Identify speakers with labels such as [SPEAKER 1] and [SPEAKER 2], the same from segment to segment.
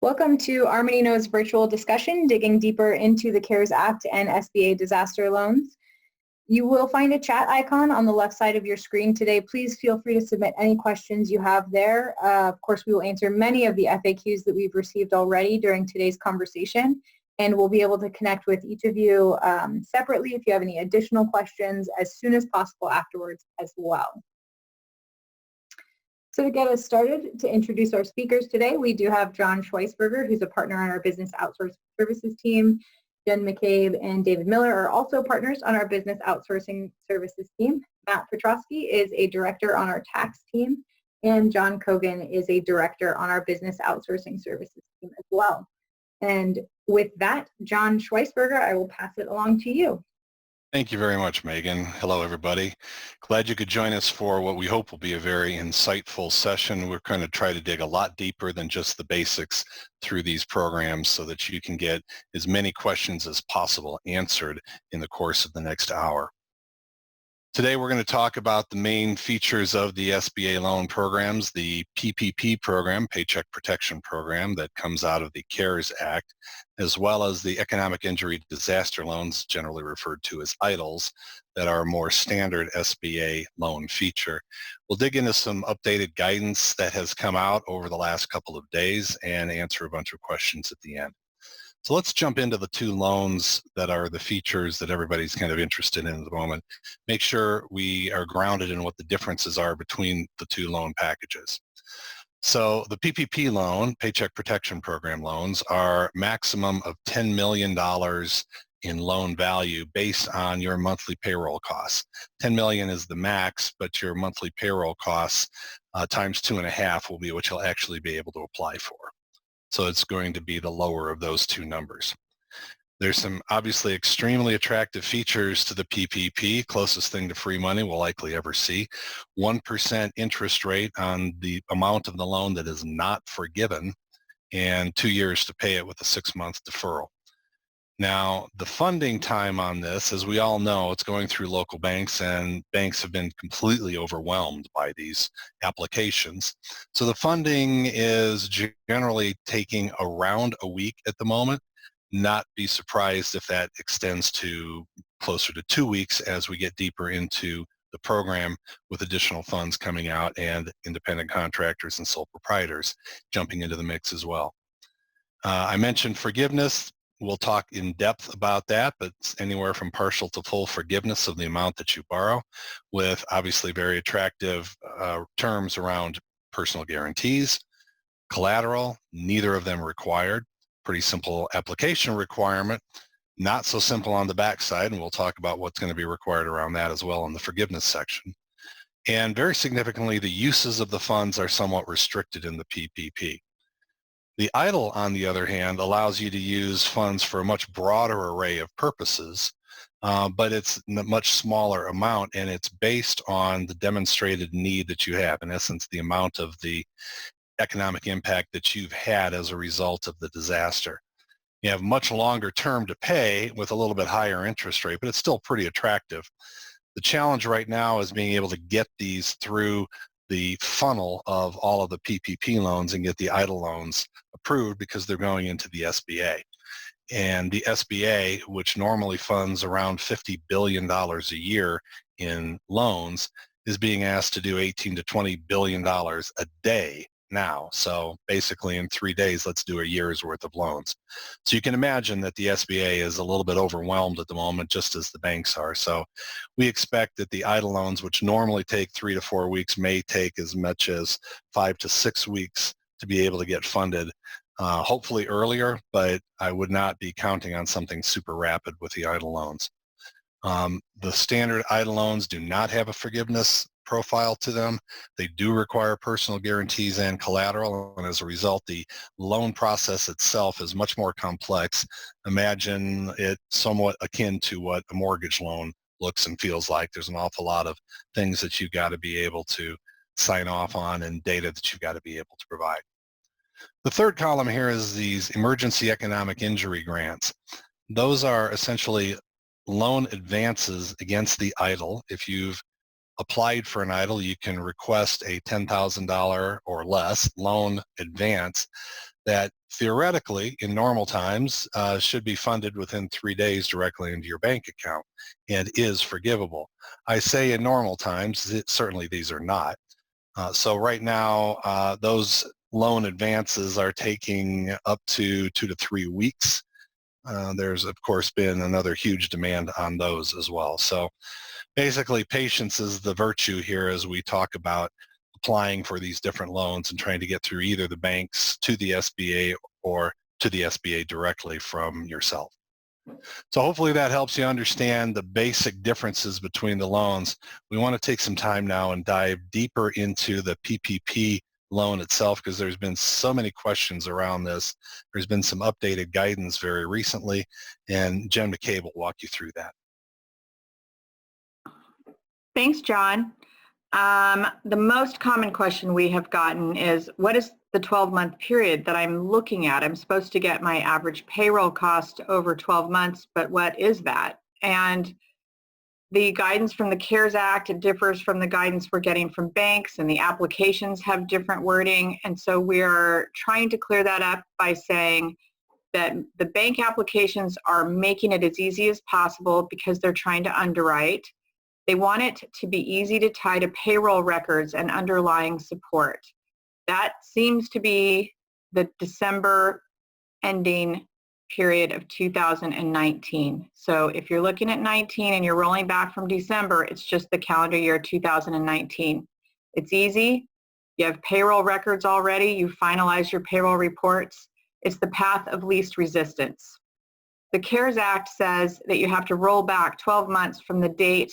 [SPEAKER 1] Welcome to Armanino's virtual discussion, digging deeper into the CARES Act and SBA disaster loans. You will find a chat icon on the left side of your screen today. Please feel free to submit any questions you have there. Of course, we will answer many of the FAQs that we've received already during today's conversation, and we'll be able to connect with each of you separately if you have any additional questions as soon as possible afterwards as well. So to get us started, to introduce our speakers today, we do have John Schweisberger, who's a partner on our business outsourcing services team. Jen McCabe and David Miller are also partners on our business outsourcing services team. Matt Petrosky is a director on our tax team, and John Kogan is a director on our business outsourcing services team as well. And with that, John Schweisberger, I will pass it along to you.
[SPEAKER 2] Thank you very much, Megan. Hello, everybody. Glad you could join us for what we hope will be a very insightful session. We're going to try to dig a lot deeper than just the basics through these programs so that you can get as many questions as possible answered in the course of the next hour. Today, we're going to talk about the main features of the SBA loan programs, the PPP program, Paycheck Protection Program, that comes out of the CARES Act, as well as the economic injury disaster loans, generally referred to as EIDLs, that are a more standard SBA loan feature. We'll dig into some updated guidance that has come out over the last couple of days and answer a bunch of questions at the end. So let's jump into the two loans that are the features that everybody's kind of interested in at the moment. Make sure we are grounded in what the differences are between the two loan packages. So the PPP loan, Paycheck Protection Program loans, are maximum of $10 million in loan value based on your monthly payroll costs. 10 million is the max, but your monthly payroll costs times 2.5 will be what you'll actually be able to apply for. So it's going to be the lower of those two numbers. There's some obviously extremely attractive features to the PPP, closest thing to free money we'll likely ever see. 1% interest rate on the amount of the loan that is not forgiven, and 2 years to pay it with a 6-month deferral. Now, the funding time on this, as we all know, it's going through local banks, and banks have been completely overwhelmed by these applications. So the funding is generally taking around a week at the moment. Not be surprised if that extends to closer to 2 weeks as we get deeper into the program with additional funds coming out and independent contractors and sole proprietors jumping into the mix as well. I mentioned forgiveness. We'll talk in depth about that, but it's anywhere from partial to full forgiveness of the amount that you borrow, with obviously very attractive terms around personal guarantees, collateral, neither of them required. Pretty simple application requirement, not so simple on the backside, and we'll talk about what's going to be required around that as well in the forgiveness section. And very significantly, the uses of the funds are somewhat restricted in the PPP. The EIDL, on the other hand, allows you to use funds for a much broader array of purposes, but it's a much smaller amount, and it's based on the demonstrated need that you have. In essence, the amount of the economic impact that you've had as a result of the disaster. You have much longer term to pay with a little bit higher interest rate, but it's still pretty attractive. The challenge right now is being able to get these through the funnel of all of the PPP loans and get the EIDL loans approved because they're going into the SBA. And the SBA, which normally funds around $50 billion a year in loans, is being asked to do $18 to $20 billion a day now. So basically in 3 days, let's do a year's worth of loans. So you can imagine that the SBA is a little bit overwhelmed at the moment, just as the banks are. So we expect that the EIDL loans, which normally take 3 to 4 weeks, may take as much as 5 to 6 weeks to be able to get funded, hopefully earlier, but I would not be counting on something super rapid with the EIDL loans. The standard EIDL loans do not have a forgiveness profile to them. They do require personal guarantees and collateral, and as a result, the loan process itself is much more complex. Imagine it somewhat akin to what a mortgage loan looks and feels like. There's an awful lot of things that you've got to be able to sign off on and data that you've got to be able to provide. The third column here is these emergency economic injury grants. Those are essentially loan advances against the EIDL. If you've applied for an EIDL, you can request a $10,000 or less loan advance that theoretically, in normal times, should be funded within 3 days directly into your bank account and is forgivable. I say in normal times, certainly these are not. So right now, those loan advances are taking up to 2 to 3 weeks. There's, of course, been another huge demand on those as well. So basically, patience is the virtue here as we talk about applying for these different loans and trying to get through either the banks to the SBA or to the SBA directly from yourself. So hopefully that helps you understand the basic differences between the loans. We want to take some time now and dive deeper into the PPP loan itself, because there's been so many questions around this. There's been some updated guidance very recently, and Jen McCabe will walk you through that.
[SPEAKER 3] Thanks, John. The most common question we have gotten is, what is the 12-month period that I'm looking at? I'm supposed to get my average payroll cost over 12 months, but what is that? And the guidance from the CARES Act, it differs from the guidance we're getting from banks, and the applications have different wording. And so we are trying to clear that up by saying that the bank applications are making it as easy as possible because they're trying to underwrite. They want it to be easy to tie to payroll records and underlying support. That seems to be the December ending period of 2019. So if you're looking at 19 and you're rolling back from December, it's just the calendar year 2019. It's easy. You have payroll records already. You finalize your payroll reports. It's the path of least resistance. The CARES Act says that you have to roll back 12 months from the date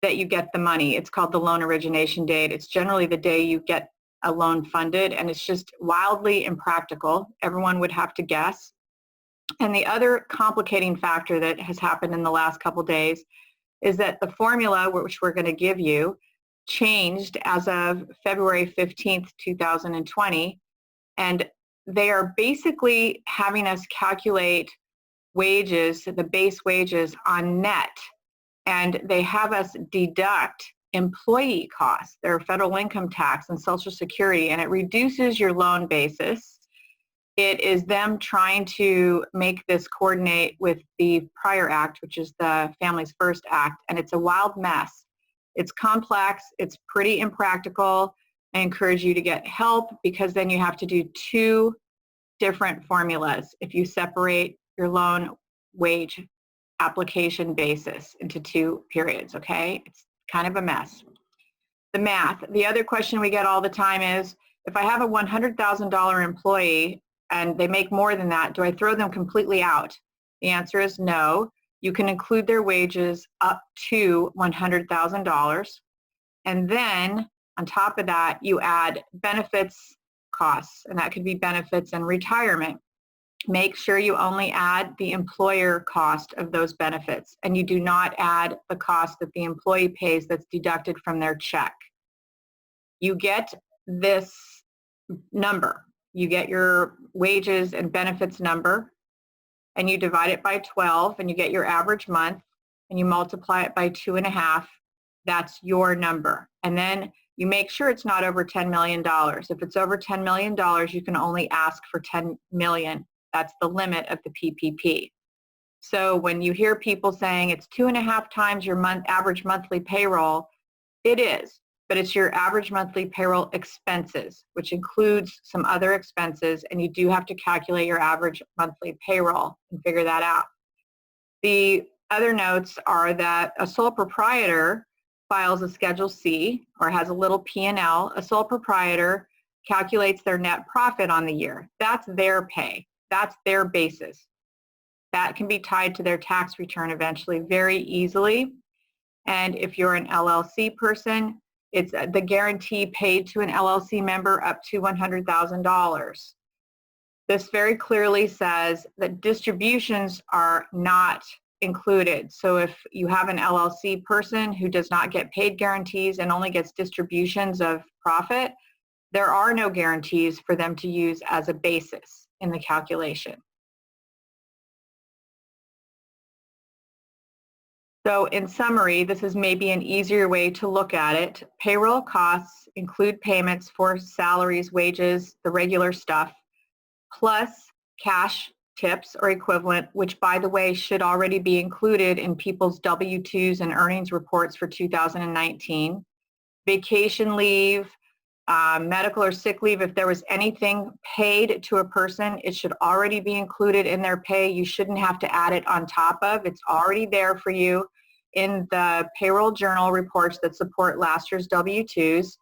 [SPEAKER 3] that you get the money. It's called the loan origination date. It's generally the day you get a loan funded, and it's just wildly impractical. Everyone would have to guess. And the other complicating factor that has happened in the last couple days is that the formula, which we're going to give you, changed as of February 15th, 2020, and they are basically having us calculate wages, the base wages on net, and they have us deduct employee costs, their federal income tax and Social Security, and it reduces your loan basis. It is them trying to make this coordinate with the prior act, which is the Families First Act, and it's a wild mess. It's complex, it's pretty impractical. I encourage you to get help, because then you have to do two different formulas if you separate your loan wage application basis into two periods, okay? It's kind of a mess. The math. The other question we get all the time is, if I have a $100,000 employee and they make more than that, do I throw them completely out? The answer is no. You can include their wages up to $100,000. And then on top of that, you add benefits costs, and that could be benefits and retirement. Make sure you only add the employer cost of those benefits, and you do not add the cost that the employee pays that's deducted from their check. You get this number. You get your wages and benefits number, and you divide it by 12, and you get your average month, and you multiply it by 2.5. That's your number. And then you make sure it's not over $10 million. If it's over $10 million, you can only ask for $10 million. That's the limit of the PPP. So when you hear people saying it's 2.5 times your average monthly payroll, it is, but it's your average monthly payroll expenses, which includes some other expenses, and you do have to calculate your average monthly payroll and figure that out. The other notes are that a sole proprietor files a Schedule C or has a little P&L. A sole proprietor calculates their net profit on the year. That's their pay. That's their basis. That can be tied to their tax return eventually very easily. And if you're an LLC person, it's the guarantee paid to an LLC member up to $100,000. This very clearly says that distributions are not included. So if you have an LLC person who does not get paid guarantees and only gets distributions of profit, there are no guarantees for them to use as a basis in the calculation. So in summary, this is maybe an easier way to look at it. Payroll costs include payments for salaries, wages, the regular stuff. plus cash tips or equivalent, which by the way should already be included in people's W-2s and earnings reports for 2019, vacation leave, medical or sick leave. If there was anything paid to a person, it should already be included in their pay. You shouldn't have to add it on top of. It's already there for you in the payroll journal reports that support last year's W-2s.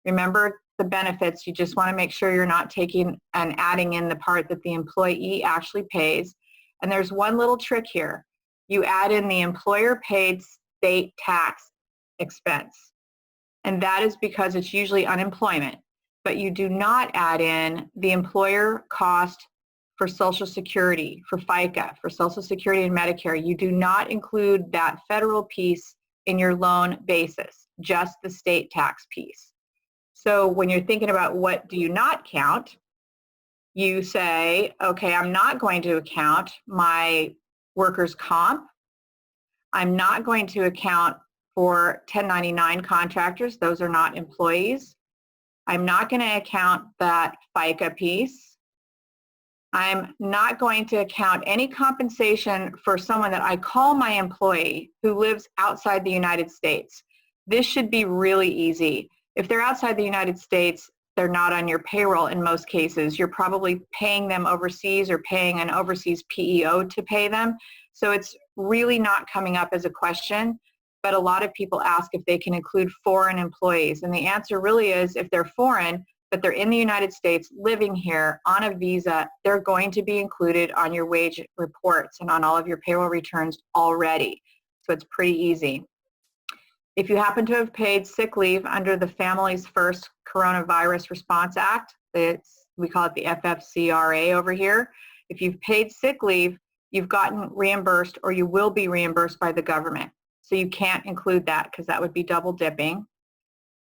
[SPEAKER 3] Remember the benefits. You just want to make sure you're not taking and adding in the part that the employee actually pays. And there's one little trick here. You add in the employer paid state tax expense. And that is because it's usually unemployment. But you do not add in the employer cost for Social Security, for FICA, for Social Security and Medicare. You do not include that federal piece in your loan basis, just the state tax piece. So when you're thinking about what do you not count, you say, okay, I'm not going to account my workers' comp. I'm not going to account for 1099 contractors. Those are not employees. I'm not going to account that FICA piece. I'm not going to account any compensation for someone that I call my employee who lives outside the United States. This should be really easy. If they're outside the United States, they're not on your payroll in most cases. You're probably paying them overseas or paying an overseas PEO to pay them. So it's really not coming up as a question. But a lot of people ask if they can include foreign employees. And the answer really is if they're foreign, but they're in the United States, living here on a visa, they're going to be included on your wage reports and on all of your payroll returns already. So it's pretty easy. If you happen to have paid sick leave under the Families First Coronavirus Response Act, we call it the FFCRA over here. If you've paid sick leave, you've gotten reimbursed or you will be reimbursed by the government. So you can't include that because that would be double dipping.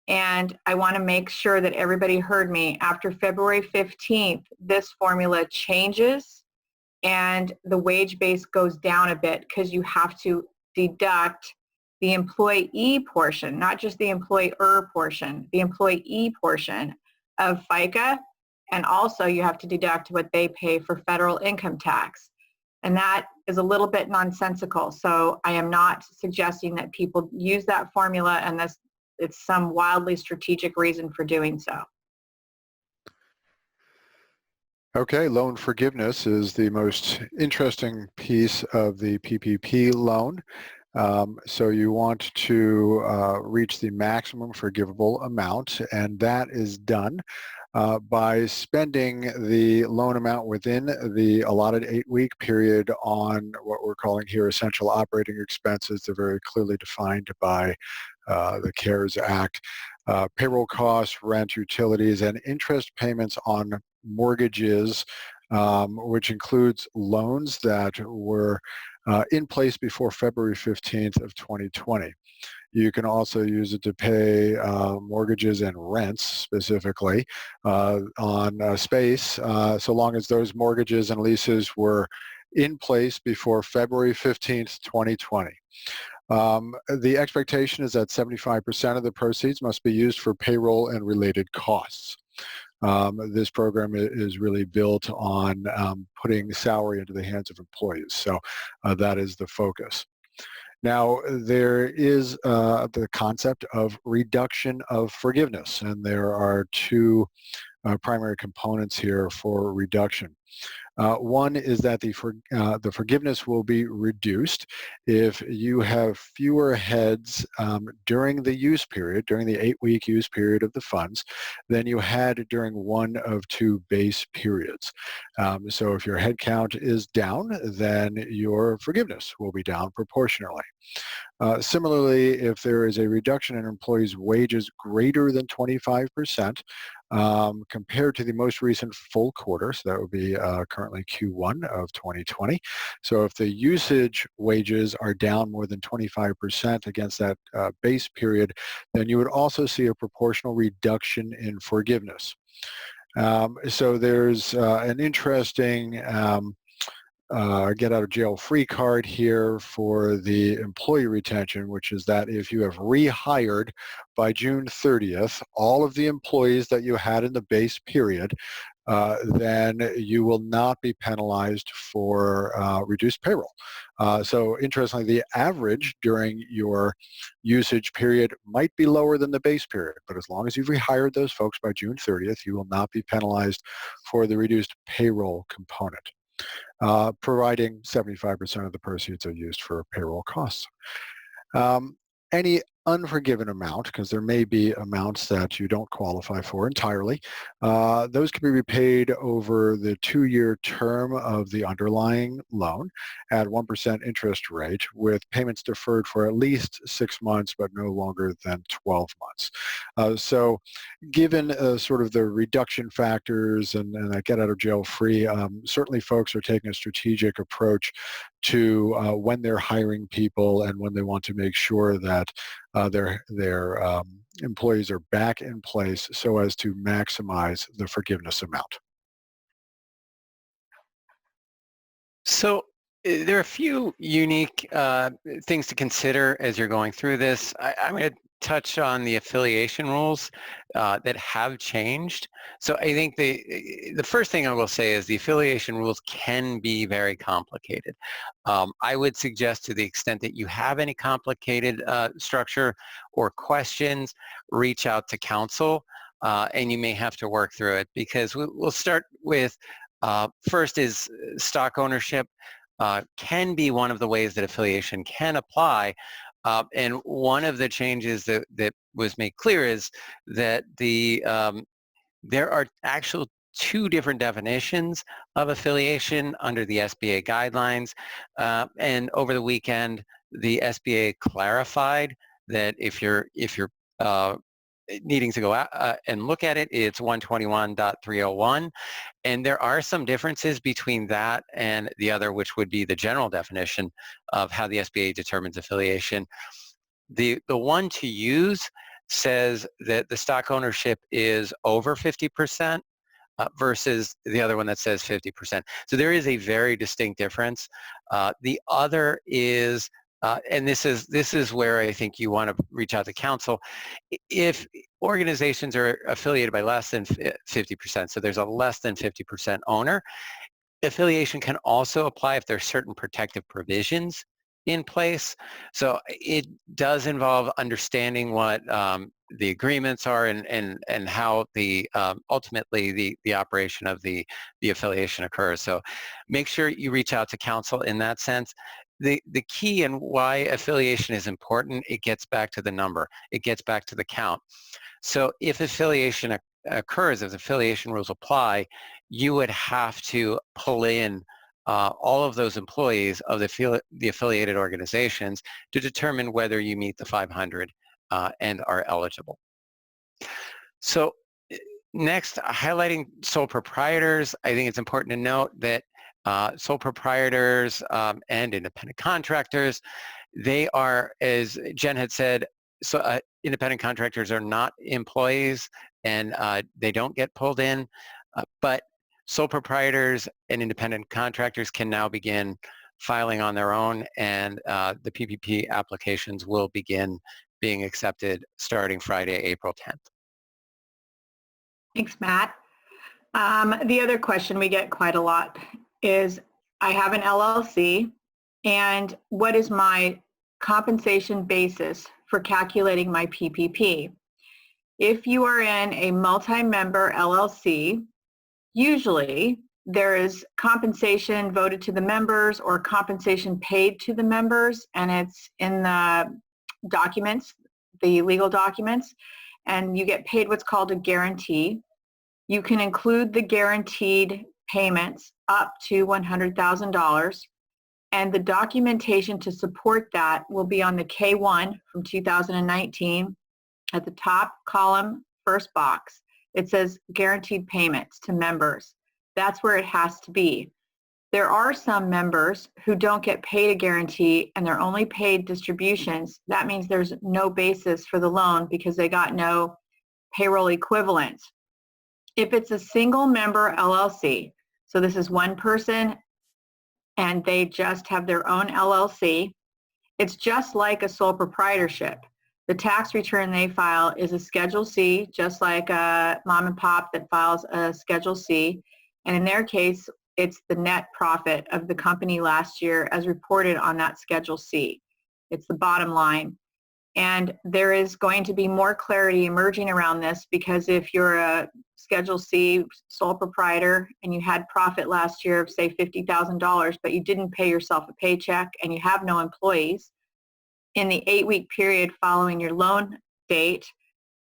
[SPEAKER 3] And I want to make sure that everybody heard me. After February 15th, this formula changes and the wage base goes down a bit because you have to deduct the employee portion, not just the employer portion, the employee portion of FICA, and also you have to deduct what they pay for federal income tax. And that is a little bit nonsensical. So I am not suggesting that people use that formula and it's some wildly strategic reason for doing so.
[SPEAKER 4] Okay, loan forgiveness is the most interesting piece of the PPP loan. So you want to reach the maximum forgivable amount, and that is done by spending the loan amount within the allotted 8-week period on what we're calling here essential operating expenses. They're very clearly defined by the CARES Act. Payroll costs, rent, utilities, and interest payments on mortgages, which includes loans that were in place before February 15th of 2020. You can also use it to pay mortgages and rents specifically on space, so long as those mortgages and leases were in place before February 15th, 2020. The expectation is that 75% of the proceeds must be used for payroll and related costs. This program is really built on putting salary into the hands of employees, so that is the focus. Now, there is the concept of reduction of forgiveness, and there are two primary components here for reduction. One is that the forgiveness will be reduced if you have fewer heads during the use period, during the 8-week use period of the funds, than you had during one of two base periods. So if your head count is down, then your forgiveness will be down proportionally. Similarly, if there is a reduction in employees' wages greater than 25%, compared to the most recent full quarter, so that would be currently Q1 of 2020. So if the usage wages are down more than 25% against that base period, then you would also see a proportional reduction in forgiveness. So there's an interesting get out of jail free card here for the employee retention, which is that if you have rehired by June 30th, all of the employees that you had in the base period, then you will not be penalized for reduced payroll. So interestingly, the average during your usage period might be lower than the base period, but as long as you've rehired those folks by June 30th, you will not be penalized for the reduced payroll component, providing 75% of the proceeds are used for payroll costs. Any unforgiven amount, because there may be amounts that you don't qualify for entirely, those can be repaid over the 2-year term of the underlying loan at 1% interest rate, with payments deferred for at least 6 months but no longer than 12 months. So given sort of the reduction factors and a get out of jail free, certainly folks are taking a strategic approach to when they're hiring people and when they want to make sure that their employees are back in place so as to maximize the forgiveness amount.
[SPEAKER 5] So there are a few unique things to consider as you're going through this. I'm going to touch on the affiliation rules that have changed. So I think the first thing I will say is the affiliation rules can be very complicated. I would suggest, to the extent that you have any complicated structure or questions, reach out to counsel, and you may have to work through it, because we'll start with first is stock ownership. Can be one of the ways that affiliation can apply. And one of the changes that was made clear is that there are actual 2 different definitions of affiliation under the SBA guidelines. And over the weekend, the SBA clarified that if you're needing to go out and look at it, it's 121.301. And there are some differences between that and the other, which would be the general definition of how the SBA determines affiliation. The one to use says that the stock ownership is over 50% versus the other one that says 50%. So there is a very distinct difference. The other is and this is where I think you want to reach out to counsel. If organizations are affiliated by less than 50%, so there's a less than 50% owner, affiliation can also apply if there's certain protective provisions in place. So it does involve understanding what the agreements are and how the ultimately the operation of the affiliation occurs. So make sure you reach out to counsel in that sense. The key and why affiliation is important, it gets back to the number. It gets back to the count. So if affiliation occurs, if affiliation rules apply, you would have to pull in all of those employees of the affiliated organizations to determine whether you meet the 500 and are eligible. So next, highlighting sole proprietors, I think it's important to note that sole proprietors and independent contractors, they are, as Jen had said, so independent contractors are not employees and they don't get pulled in, but sole proprietors and independent contractors can now begin filing on their own, and the PPP applications will begin being accepted starting Friday, April 10th.
[SPEAKER 3] Thanks, Matt. The other question we get quite a lot is, I have an LLC, and what is my compensation basis for calculating my PPP? If you are in a multi-member LLC, usually there is compensation voted to the members or compensation paid to the members, and it's in the documents, the legal documents, and you get paid what's called a guarantee. You can include the guaranteed payments up to $100,000, and the documentation to support that will be on the K-1 from 2019 at the top column, first box. It says guaranteed payments to members. That's where it has to be. There are some members who don't get paid a guarantee and they're only paid distributions. That means there's no basis for the loan because they got no payroll equivalent. If it's a single member LLC, so this is one person and they just have their own LLC, it's just like a sole proprietorship. The tax return they file is a Schedule C, just like a mom and pop that files a Schedule C. And in their case, it's the net profit of the company last year as reported on that Schedule C. It's the bottom line. And there is going to be more clarity emerging around this, because if you're a Schedule C sole proprietor and you had profit last year of, say, $50,000, but you didn't pay yourself a paycheck and you have no employees, in the 8-week period following your loan date,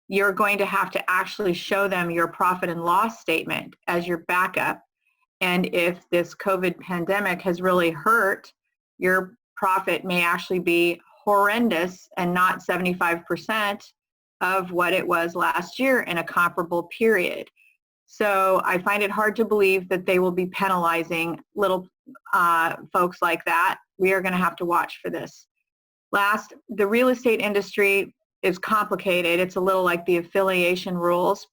[SPEAKER 3] you're going to have to actually show them your profit and loss statement as your backup. And if this COVID pandemic has really hurt, your profit may actually be horrendous and not 75% of what it was last year in a comparable period. So I find it hard to believe that they will be penalizing little folks like that. We are going to have to watch for this. Last, the real estate industry is complicated. It's a little like the affiliation rules.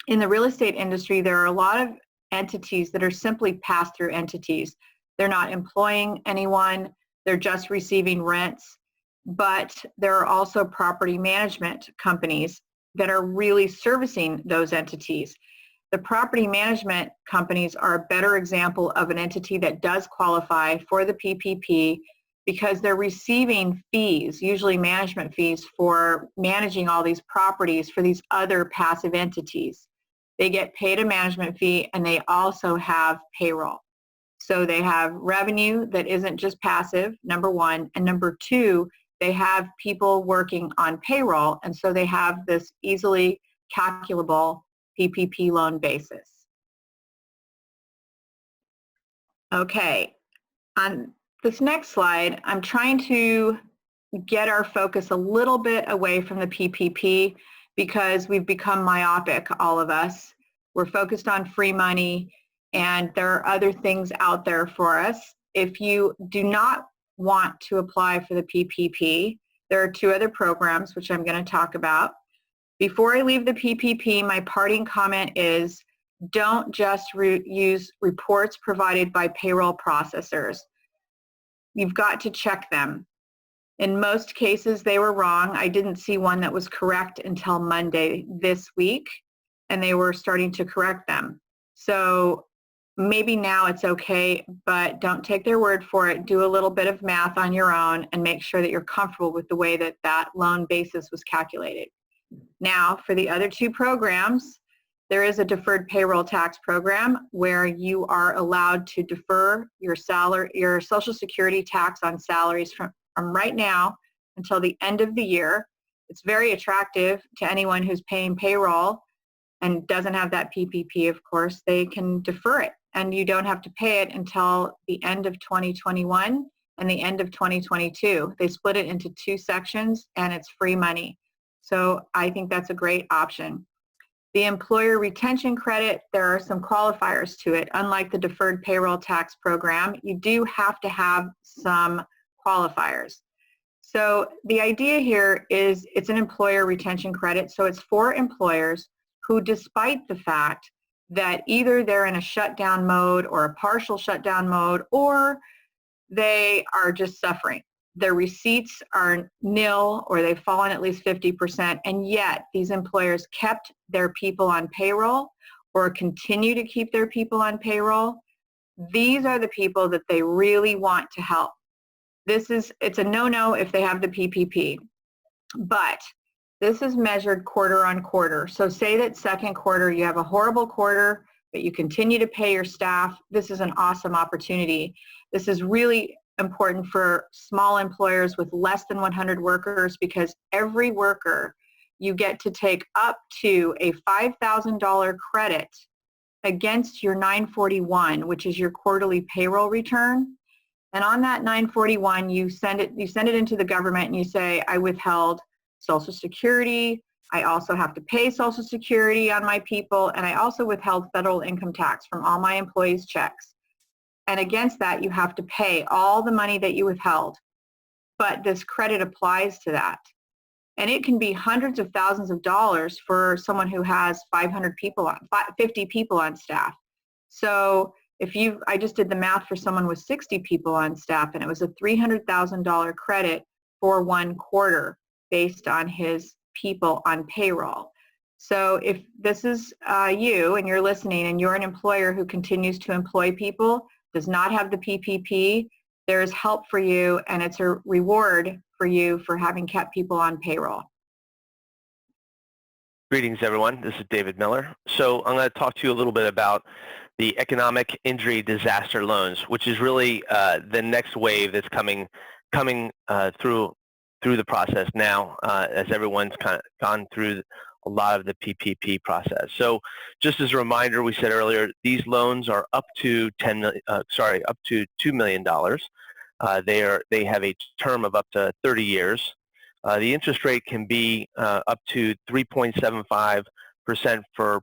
[SPEAKER 3] In the real estate industry, there are a lot of entities that are simply pass-through entities. They're not employing anyone. They're just receiving rents. But there are also property management companies that are really servicing those entities. The property management companies are a better example of an entity that does qualify for the PPP, because they're receiving fees, usually management fees, for managing all these properties for these other passive entities. They get paid a management fee, and they also have payroll. So they have revenue that isn't just passive, number one, and number two, they have people working on payroll, and so they have this easily calculable PPP loan basis. Okay, on this next slide, I'm trying to get our focus a little bit away from the PPP, because we've become myopic, all of us. We're focused on free money, and there are other things out there for us. If you do not want to apply for the PPP, there are 2 other programs which I'm going to talk about. Before I leave the PPP, my parting comment is, don't just use reports provided by payroll processors. You've got to check them. In most cases, they were wrong. I didn't see one that was correct until Monday this week, and they were starting to correct them. So maybe now it's okay, but don't take their word for it. Do a little bit of math on your own and make sure that you're comfortable with the way that that loan basis was calculated. Now, for the other 2 programs, there is a deferred payroll tax program where you are allowed to defer your salary, your Social Security tax on salaries from right now until the end of the year. It's very attractive to anyone who's paying payroll and doesn't have that PPP, of course. They can defer it, and you don't have to pay it until the end of 2021 and the end of 2022. They split it into 2 sections, and it's free money. So I think that's a great option. The employer retention credit, there are some qualifiers to it. Unlike the deferred payroll tax program, you do have to have some qualifiers. So the idea here is it's an employer retention credit, so it's for employers who, despite the fact that either they're in a shutdown mode or a partial shutdown mode, or they are just suffering. Their receipts are nil, or they've fallen at least 50%, and yet these employers kept their people on payroll or continue to keep their people on payroll. These are the people that they really want to help. It's a no-no if they have the PPP, but this is measured quarter on quarter. So say that second quarter you have a horrible quarter, but you continue to pay your staff. This is an awesome opportunity. This is really important for small employers with less than 100 workers, because every worker, you get to take up to a $5,000 credit against your 941, which is your quarterly payroll return. And on that 941, you send it into the government and you say, I withheld Social Security, I also have to pay Social Security on my people, and I also withheld federal income tax from all my employees' checks. And against that, you have to pay all the money that you withheld. But this credit applies to that. And it can be hundreds of thousands of dollars for someone who has 50 people on staff. So I just did the math for someone with 60 people on staff, and it was a $300,000 credit for 1 quarter. based on his people on payroll. So if this is you and you're listening and you're an employer who continues to employ people, does not have the PPP, there's help for you, and it's a reward for you for having kept people on payroll.
[SPEAKER 6] Greetings, everyone. This is David Miller. So I'm going to talk to you a little bit about the economic injury disaster loans, which is really the next wave that's coming through the process now, as everyone's kind of gone through a lot of the PPP process. So just as a reminder, we said earlier, these loans are up to $2 million. They have a term of up to 30 years. The interest rate can be up to 3.75% for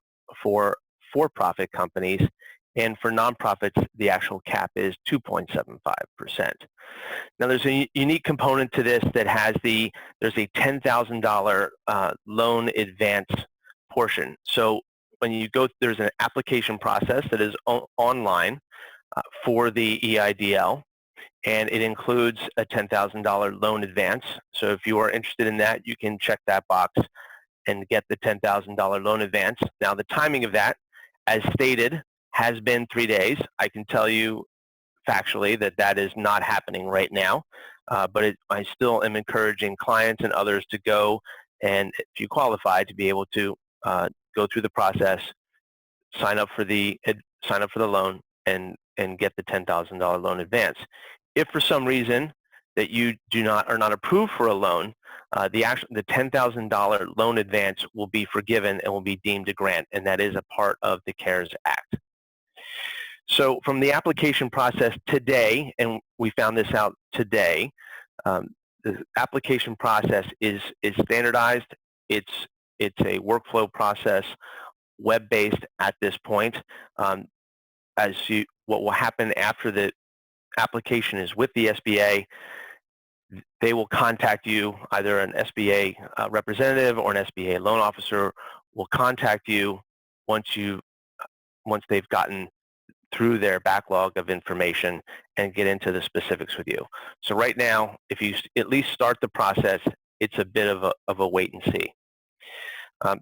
[SPEAKER 6] for-profit companies, and for nonprofits, the actual cap is 2.75%. Now, there's a unique component to this that has there's a $10,000 loan advance portion. So when you go, there's an application process that is online for the EIDL, and it includes a $10,000 loan advance. So if you are interested in that, you can check that box and get the $10,000 loan advance. Now, the timing of that, as stated, has been 3 days. I can tell you factually that that is not happening right now, but I still am encouraging clients and others to go, and if you qualify, to be able to go through the process, sign up for the loan, and get the $10,000 loan advance. If for some reason that you are not approved for a loan, the $10,000 loan advance will be forgiven and will be deemed a grant, and that is a part of the CARES Act. So from the application process today, and we found this out today, the application process is standardized. It's a workflow process, web-based at this point. What will happen after the application is with the SBA, they will contact you, either an SBA representative or an SBA loan officer will contact you once they've gotten through their backlog of information and get into the specifics with you. So right now, if you at least start the process, it's a bit of a wait and see.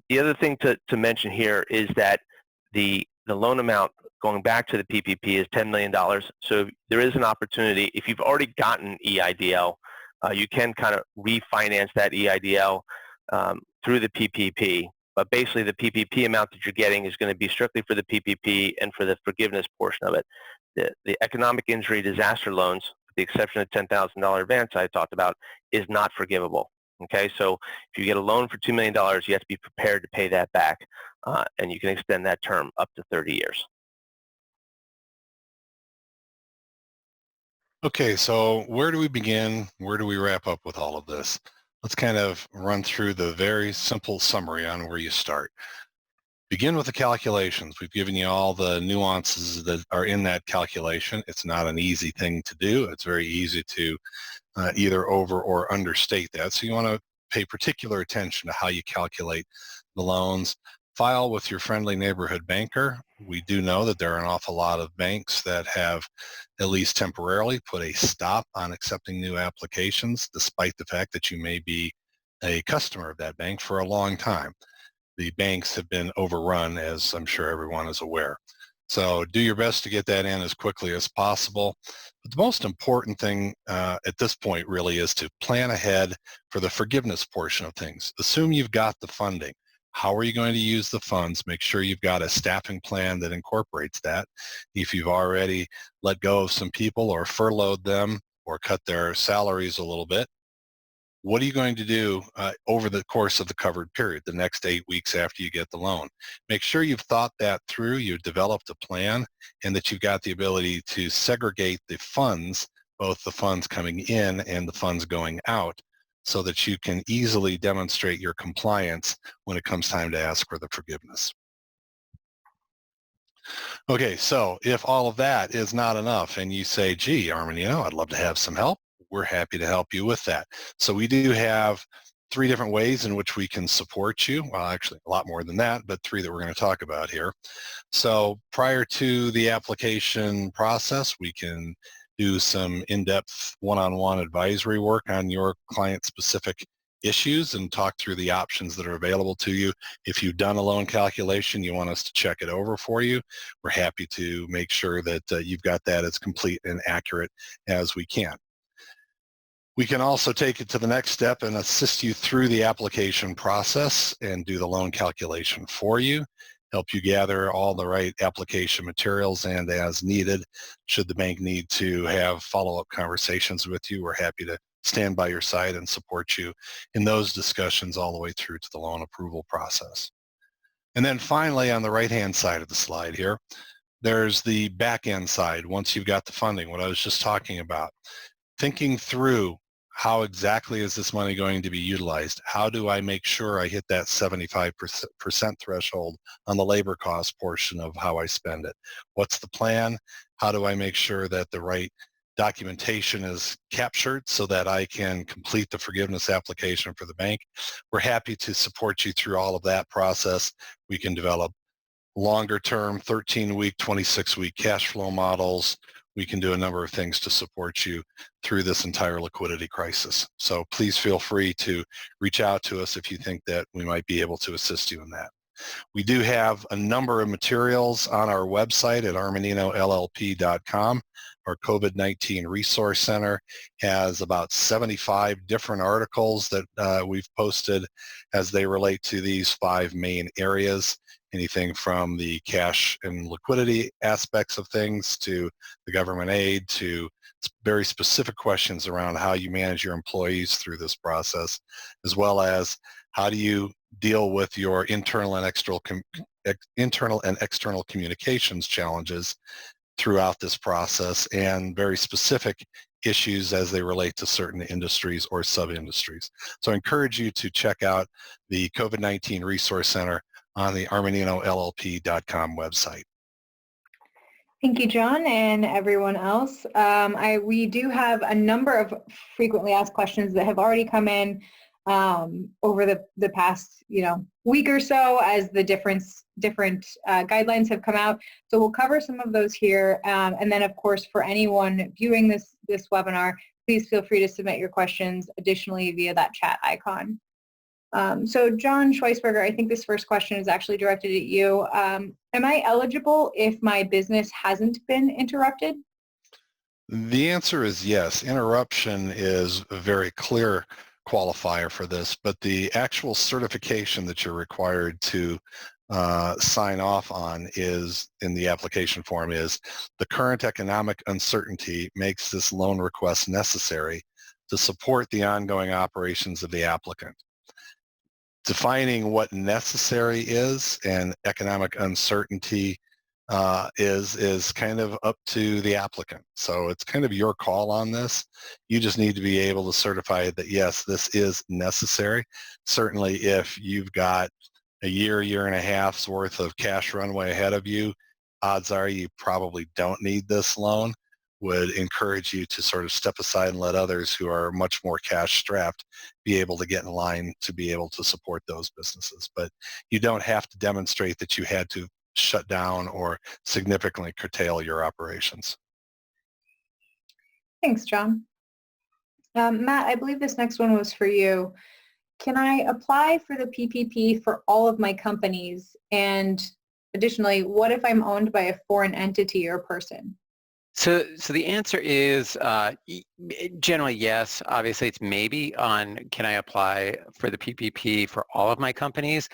[SPEAKER 6] The other thing to mention here is that the loan amount going back to the PPP is $10 million. So there is an opportunity, if you've already gotten EIDL, you can kind of refinance that EIDL through the PPP. But basically, the PPP amount that you're getting is going to be strictly for the PPP and for the forgiveness portion of it. The economic injury disaster loans, with the exception of $10,000 advance I talked about, is not forgivable. Okay, so if you get a loan for $2 million, you have to be prepared to pay that back, and you can extend that term up to 30 years.
[SPEAKER 2] Okay, so where do we begin? Where do we wrap up with all of this? Let's kind of run through the very simple summary on where you start. Begin with the calculations. We've given you all the nuances that are in that calculation. It's not an easy thing to do. It's very easy to either over or understate that. So you want to pay particular attention to how you calculate the loans. File with your friendly neighborhood banker. We do know that there are an awful lot of banks that have, at least temporarily, put a stop on accepting new applications, despite the fact that you may be a customer of that bank for a long time. The banks have been overrun, as I'm sure everyone is aware. So do your best to get that in as quickly as possible. But the most important thing at this point really is to plan ahead for the forgiveness portion of things. Assume you've got the funding. How are you going to use the funds? Make sure you've got a staffing plan that incorporates that. If you've already let go of some people or furloughed them or cut their salaries a little bit, what are you going to do over the course of the covered period, the next 8 weeks after you get the loan? Make sure you've thought that through, you've developed a plan, and that you've got the ability to segregate the funds, both the funds coming in and the funds going out, so that you can easily demonstrate your compliance when it comes time to ask for the forgiveness. Okay, so if all of that is not enough and you say, gee, Armin, I'd love to have some help, we're happy to help you with that. So we do have 3 different ways in which we can support you. Well, actually a lot more than that, but 3 that we're going to talk about here. So prior to the application process, we can do some in-depth one-on-one advisory work on your client-specific issues and talk through the options that are available to you. If you've done a loan calculation, you want us to check it over for you, we're happy to make sure that you've got that as complete and accurate as we can. We can also take it to the next step and assist you through the application process and do the loan calculation for you, help you gather all the right application materials, and as needed, should the bank need to have follow-up conversations with you, we're happy to stand by your side and support you in those discussions all the way through to the loan approval process. And then finally, on the right-hand side of the slide here, there's the back-end side. Once you've got the funding, what I was just talking about, thinking through how exactly is this money going to be utilized? How do I make sure I hit that 75% threshold on the labor cost portion of how I spend it? What's the plan? How do I make sure that the right documentation is captured so that I can complete the forgiveness application for the bank? We're happy to support you through all of that process. We can develop longer term, 13-week, 26-week cash flow models. We can do a number of things to support you through this entire liquidity crisis. So please feel free to reach out to us if you think that we might be able to assist you in that. We do have a number of materials on our website at armaninollp.com. Our COVID-19 Resource Center has about 75 different articles that we've posted as they relate to these 5 main areas. Anything from the cash and liquidity aspects of things to the government aid to very specific questions around how you manage your employees through this process, as well as how do you deal with your internal and external communications challenges throughout this process, and very specific issues as they relate to certain industries or sub-industries. So I encourage you to check out the COVID-19 Resource Center on the armaninollp.com website.
[SPEAKER 1] Thank you, John, and everyone else. We do have a number of frequently asked questions that have already come in over the past week or so as the different guidelines have come out. So we'll cover some of those here, and then of course for anyone viewing this webinar, please feel free to submit your questions additionally via that chat icon. So John Schweisberger, I think this first question is actually directed at you. Am I eligible if my business hasn't been interrupted?
[SPEAKER 2] The answer is yes. Interruption is a very clear qualifier for this, but the actual certification that you're required to sign off on is in the application form is the current economic uncertainty makes this loan request necessary to support the ongoing operations of the applicant. Defining what necessary is and economic uncertainty is kind of up to the applicant. So it's kind of your call on this. You just need to be able to certify that, yes, this is necessary. Certainly if you've got a year and a half's worth of cash runway ahead of you, odds are you probably don't need this loan. Would encourage you to sort of step aside and let others who are much more cash strapped be able to get in line to be able to support those businesses. But you don't have to demonstrate that you had to shut down or significantly curtail your operations.
[SPEAKER 1] Thanks, John. Matt, I believe this next one was for you. Can I apply for the PPP for all of my companies? And additionally, what if I'm owned by a foreign entity or person?
[SPEAKER 5] So the answer is generally yes. Obviously, it's maybe on can I apply for the PPP for all of my companies?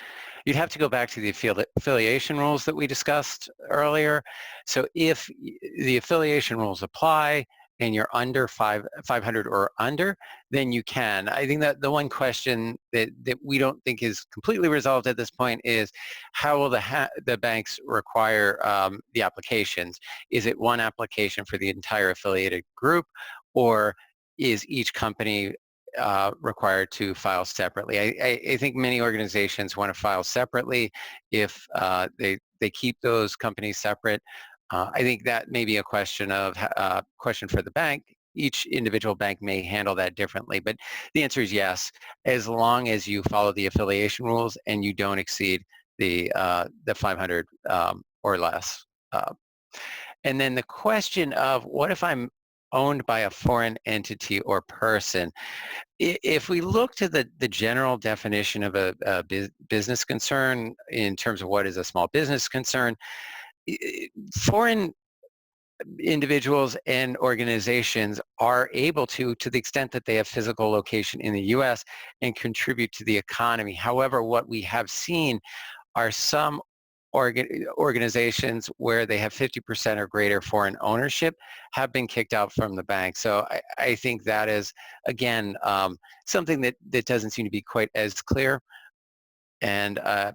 [SPEAKER 5] You'd have to go back to the affiliation rules that we discussed earlier. So if the affiliation rules apply and you're under 500 or under, then you can. I think that the one question that we don't think is completely resolved at this point is how will the banks require the applications? Is it one application for the entire affiliated group, or is each company required to file separately? I think many organizations want to file separately if they keep those companies separate. I think that may be a question for the bank. Each individual bank may handle that differently, but the answer is yes, as long as you follow the affiliation rules and you don't exceed the 500 or less. And then the question of what if I'm owned by a foreign entity or person. If we look to the general definition of a business concern in terms of what is a small business concern, foreign individuals and organizations are able to the extent that they have physical location in the U.S. and contribute to the economy. However, what we have seen are some organizations where they have 50% or greater foreign ownership have been kicked out from the bank. So I think that is, again, something that doesn't seem to be quite as clear. And I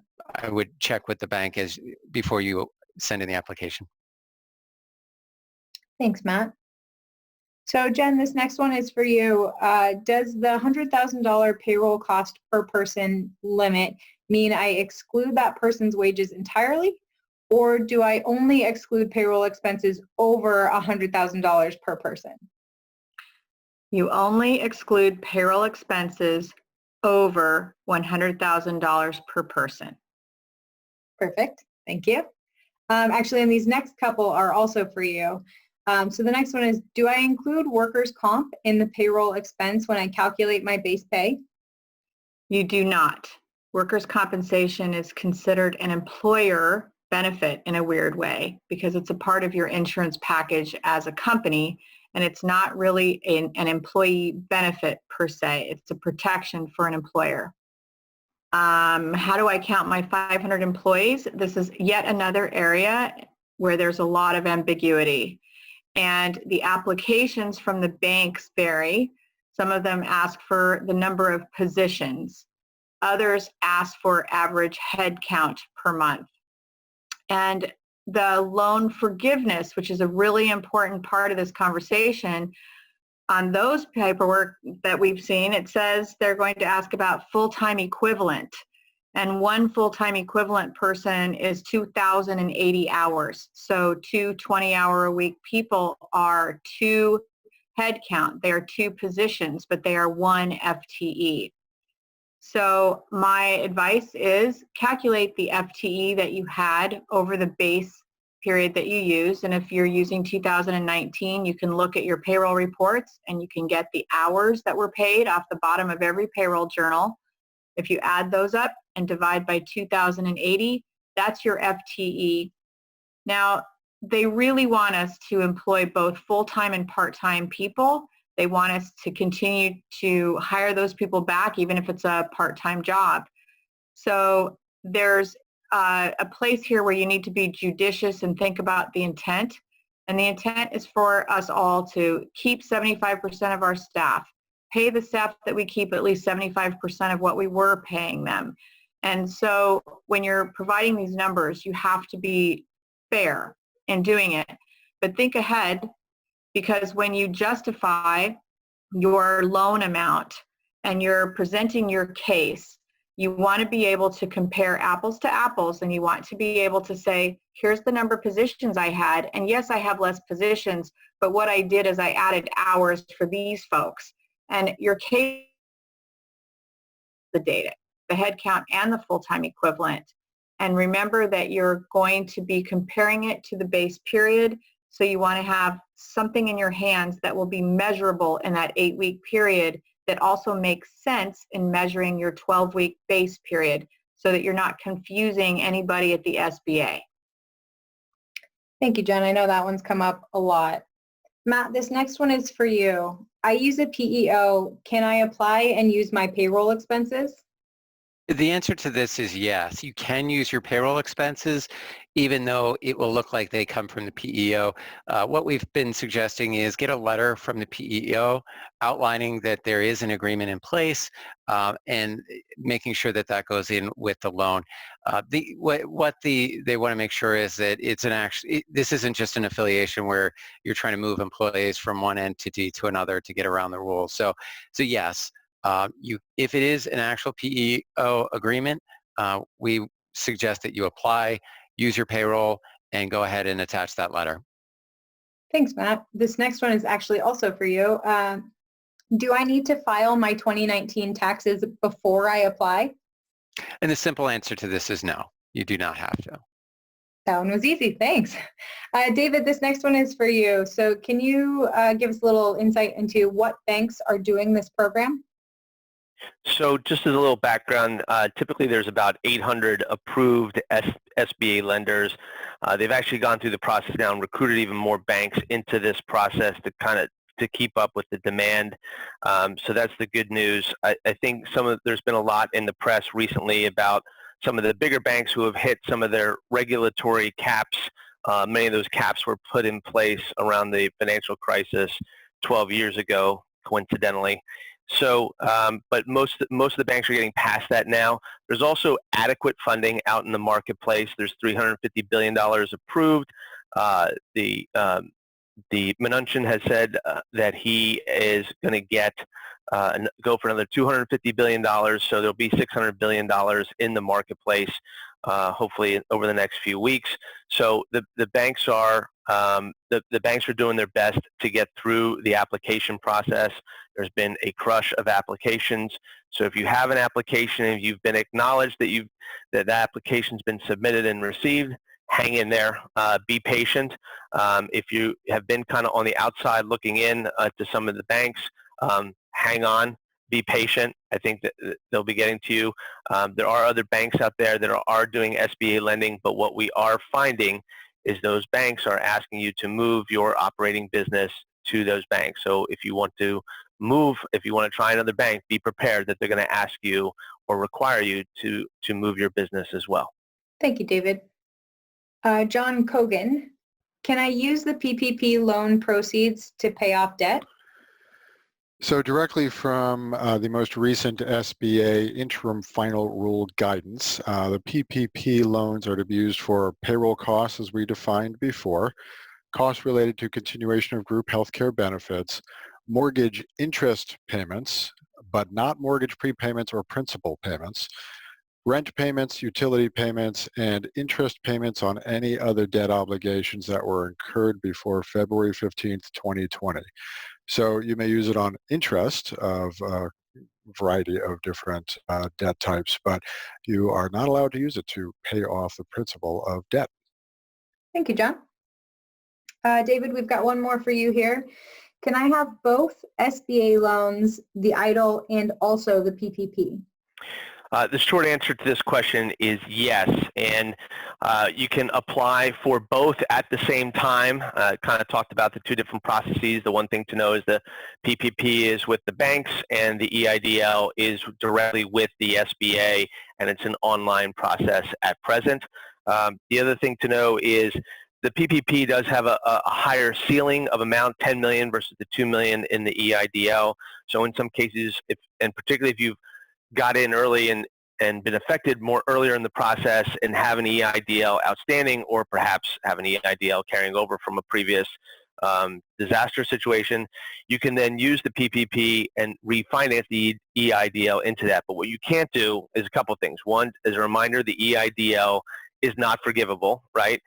[SPEAKER 5] would check with the bank before you send in the application.
[SPEAKER 1] Thanks, Matt. So Jen, this next one is for you. Does the $100,000 payroll cost per person limit mean I exclude that person's wages entirely, or do I only exclude payroll expenses over $100,000 per person?
[SPEAKER 3] You only exclude payroll expenses over $100,000 per person.
[SPEAKER 1] Perfect. Thank you. Actually, and these next couple are also for you. So the next one is, do I include workers' comp in the payroll expense when I calculate my base pay?
[SPEAKER 3] You do not. Workers' compensation is considered an employer benefit in a weird way because it's a part of your insurance package as a company, and it's not really an employee benefit per se. It's a protection for an employer. How do I count my 500 employees? This is yet another area where there's a lot of ambiguity. And the applications from the banks vary. Some of them ask for the number of positions. Others ask for average head count per month. And the loan forgiveness, which is a really important part of this conversation, on those paperwork that we've seen, it says they're going to ask about full-time equivalent. And one full-time equivalent person is 2,080 hours. So 2 20-hour-a-week people are 2 head count. They are 2 positions, but they are 1 FTE. So my advice is calculate the FTE that you had over the base period that you use. And if you're using 2019, you can look at your payroll reports and you can get the hours that were paid off the bottom of every payroll journal. If you add those up and divide by 2,080, that's your FTE. Now, they really want us to employ both full-time and part-time people. They want us to continue to hire those people back, even if it's a part-time job. So there's a place here where you need to be judicious and think about the intent. And the intent is for us all to keep 75% of our staff, pay the staff that we keep at least 75% of what we were paying them. And so when you're providing these numbers, you have to be fair in doing it. But think ahead, because when you justify your loan amount and you're presenting your case, you want to be able to compare apples to apples, and you want to be able to say, here's the number of positions I had, and yes, I have less positions, but what I did is I added hours for these folks. And your case, the data, the head count, and the full-time equivalent. And remember that you're going to be comparing it to the base period, so you want to have something in your hands that will be measurable in that 8-week period that also makes sense in measuring your 12-week base period so that you're not confusing anybody at the SBA.
[SPEAKER 1] Thank you, Jen. I know that one's come up a lot. Matt, this next one is for you. I use a PEO. Can I apply and use my payroll expenses?
[SPEAKER 5] The answer to this is yes. You can use your payroll expenses, even though it will look like they come from the PEO. What we've been suggesting is get a letter from the PEO outlining that there is an agreement in place and making sure that that goes in with the loan. What they want to make sure is that it's this isn't just an affiliation where you're trying to move employees from one entity to another to get around the rules. So yes. If it is an actual PEO agreement, we suggest that you apply, use your payroll, and go ahead and attach that letter.
[SPEAKER 1] Thanks, Matt. This next one is actually also for you. Do I need to file my 2019 taxes before I apply?
[SPEAKER 5] And the simple answer to this is no, you do not have to.
[SPEAKER 1] That one was easy, thanks. David, this next one is for you. So can you give us a little insight into what banks are doing this program?
[SPEAKER 6] So just as a little background, typically there's about 800 approved SBA lenders. They've actually gone through the process now and recruited even more banks into this process to keep up with the demand. So that's the good news. I think there's been a lot in the press recently about some of the bigger banks who have hit some of their regulatory caps. Many of those caps were put in place around the financial crisis 12 years ago, coincidentally. So, but most of the banks are getting past that now. There's also adequate funding out in the marketplace. There's $350 billion approved. The Mnuchin has said that he is going to go for another $250 billion. So there'll be $600 billion in the marketplace, hopefully over the next few weeks. So the banks are doing their best to get through the application process. There's been a crush of applications. So if you have an application and you've been acknowledged that application's been submitted and received, hang in there, be patient. If you have been kind of on the outside looking in to some of the banks, hang on, be patient. I think that they'll be getting to you. There are other banks out there that are doing SBA lending, but what we are finding is those banks are asking you to move your operating business to those banks. So if you want to try another bank, be prepared that they're going to ask you or require you to move your business as well.
[SPEAKER 1] Thank you, David. John Cogan, can I use the PPP loan proceeds to pay off debt?
[SPEAKER 4] So directly from the most recent SBA interim final rule guidance, the PPP loans are to be used for payroll costs as we defined before, costs related to continuation of group health care benefits, mortgage interest payments, but not mortgage prepayments or principal payments, rent payments, utility payments, and interest payments on any other debt obligations that were incurred before February 15th, 2020. So you may use it on interest of a variety of different debt types, but you are not allowed to use it to pay off the principal of debt.
[SPEAKER 1] Thank you, John. David, we've got one more for you here. Can I have both SBA loans, the EIDL, and also the PPP?
[SPEAKER 6] The short answer to this question is yes, and you can apply for both at the same time. Kind of talked about the two different processes. The one thing to know is the PPP is with the banks and the EIDL is directly with the SBA, and it's an online process at present. The other thing to know is the PPP does have a higher ceiling of amount, 10 million versus the 2 million in the EIDL. So in some cases, and particularly if you've got in early and been affected more earlier in the process and have an EIDL outstanding, or perhaps have an EIDL carrying over from a previous disaster situation, you can then use the PPP and refinance the EIDL into that. But what you can't do is a couple of things. One, as a reminder, the EIDL is not forgivable, right?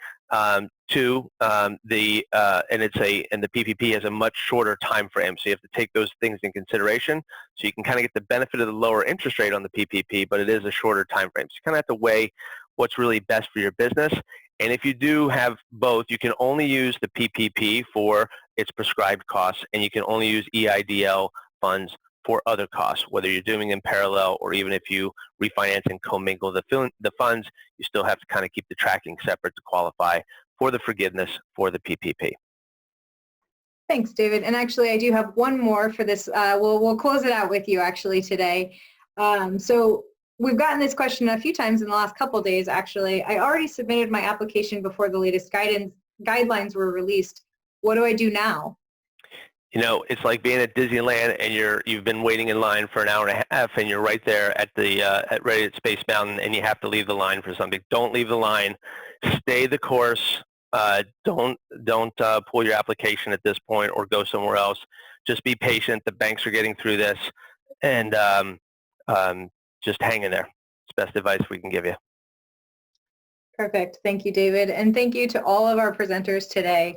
[SPEAKER 6] Two, and the PPP has a much shorter time frame, so you have to take those things in consideration. So you can kind of get the benefit of the lower interest rate on the PPP, but it is a shorter time frame. So you kind of have to weigh what's really best for your business. And if you do have both, you can only use the PPP for its prescribed costs, and you can only use EIDL funds for other costs, whether you're doing in parallel or even if you refinance and commingle the funds, you still have to kind of keep the tracking separate to qualify for the forgiveness for the PPP.
[SPEAKER 1] Thanks, David. And actually, I do have one more for this. We'll close it out with you actually today. So we've gotten this question a few times in the last couple of days, actually. I already submitted my application before the latest guidelines were released. What do I do now?
[SPEAKER 6] You know, it's like being at Disneyland and you've been waiting in line for an hour and a half, and you're right there at ready at Space Mountain, and you have to leave the line for something. Don't leave the line. Stay the course. Don't pull your application at this point or go somewhere else. Just be patient. The banks are getting through this, and just hang in there. It's the best advice we can give you.
[SPEAKER 1] Perfect. Thank you, David. And thank you to all of our presenters today.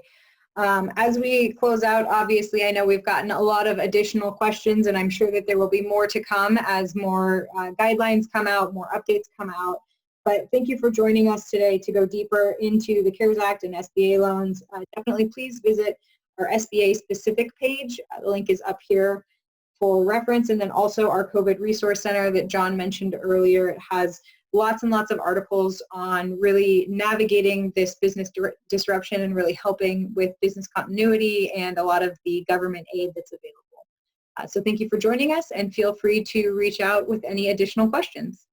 [SPEAKER 1] As we close out, obviously, I know we've gotten a lot of additional questions, and I'm sure that there will be more to come as more guidelines come out, more updates come out. But thank you for joining us today to go deeper into the CARES Act and SBA loans. Definitely please visit our SBA specific page. The link is up here for reference, and then also our COVID Resource Center that John mentioned earlier. It has lots and lots of articles on really navigating this business disruption and really helping with business continuity and a lot of the government aid that's available. So thank you for joining us, and feel free to reach out with any additional questions.